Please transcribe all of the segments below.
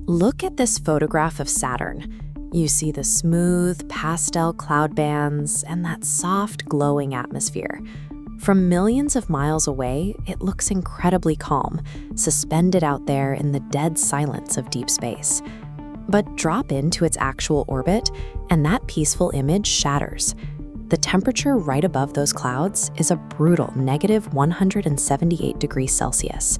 Look at this photograph of Saturn. You see the smooth, pastel cloud bands and that soft, glowing atmosphere. From millions of miles away, it looks incredibly calm, suspended out there in the dead silence of deep space. But drop into its actual orbit, and that peaceful image shatters. The temperature right above those clouds is a brutal -178 degrees Celsius.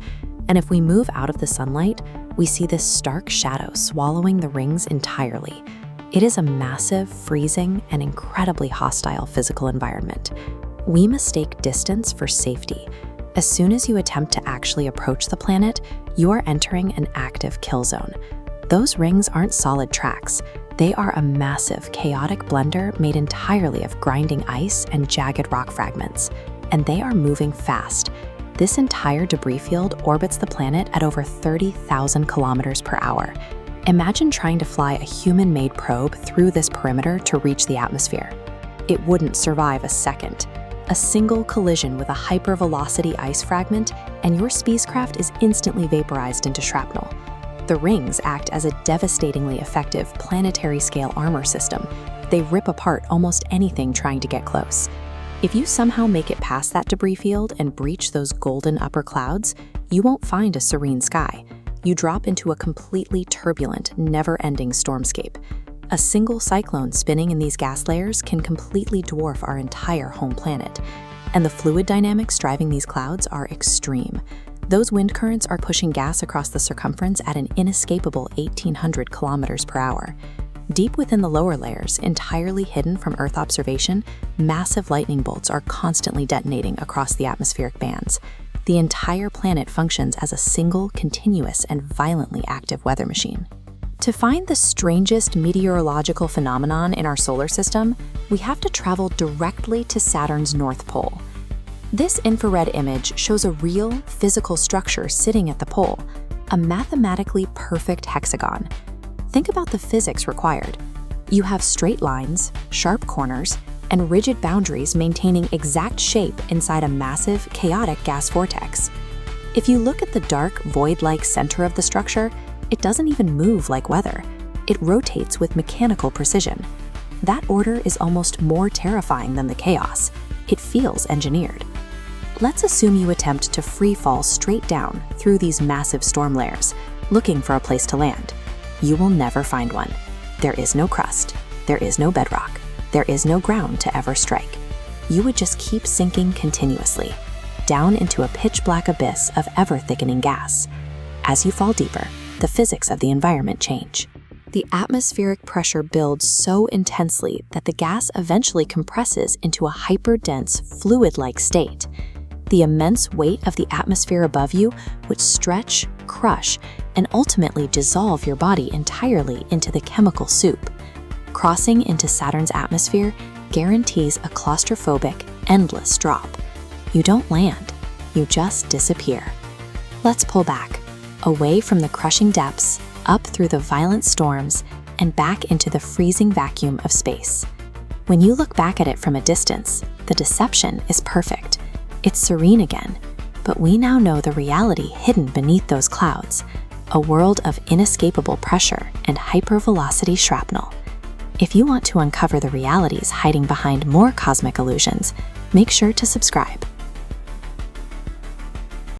And if we move out of the sunlight, we see this stark shadow swallowing the rings entirely. It is a massive, freezing, and incredibly hostile physical environment. We mistake distance for safety. As soon as you attempt to actually approach the planet, you are entering an active kill zone. Those rings aren't solid tracks. They are a massive, chaotic blender made entirely of grinding ice and jagged rock fragments. And they are moving fast. This entire debris field orbits the planet at over 30,000 kilometers per hour. Imagine trying to fly a human-made probe through this perimeter to reach the atmosphere. It wouldn't survive a second. A single collision with a hypervelocity ice fragment, and your spacecraft is instantly vaporized into shrapnel. The rings act as a devastatingly effective planetary-scale armor system. They rip apart almost anything trying to get close. If you somehow make it past that debris field and breach those golden upper clouds, you won't find a serene sky. You drop into a completely turbulent, never-ending stormscape. A single cyclone spinning in these gas layers can completely dwarf our entire home planet. And the fluid dynamics driving these clouds are extreme. Those wind currents are pushing gas across the circumference at an inescapable 1,800 kilometers per hour. Deep within the lower layers, entirely hidden from Earth observation, massive lightning bolts are constantly detonating across the atmospheric bands. The entire planet functions as a single, continuous, and violently active weather machine. To find the strangest meteorological phenomenon in our solar system, we have to travel directly to Saturn's North Pole. This infrared image shows a real, physical structure sitting at the pole, a mathematically perfect hexagon. Think about the physics required. You have straight lines, sharp corners, and rigid boundaries maintaining exact shape inside a massive, chaotic gas vortex. If you look at the dark, void-like center of the structure, it doesn't even move like weather. It rotates with mechanical precision. That order is almost more terrifying than the chaos. It feels engineered. Let's assume you attempt to free fall straight down through these massive storm layers, looking for a place to land. You will never find one. There is no crust. There is no bedrock. There is no ground to ever strike. You would just keep sinking continuously, down into a pitch-black abyss of ever-thickening gas. As you fall deeper, the physics of the environment change. The atmospheric pressure builds so intensely that the gas eventually compresses into a hyper-dense, fluid-like state. The immense weight of the atmosphere above you would stretch, crush, and ultimately dissolve your body entirely into the chemical soup. Crossing into Saturn's atmosphere guarantees a claustrophobic, endless drop. You don't land, you just disappear. Let's pull back, away from the crushing depths, up through the violent storms, and back into the freezing vacuum of space. When you look back at it from a distance, the deception is perfect. It's serene again, but we now know the reality hidden beneath those clouds, a world of inescapable pressure and hypervelocity shrapnel. If you want to uncover the realities hiding behind more cosmic illusions, make sure to subscribe.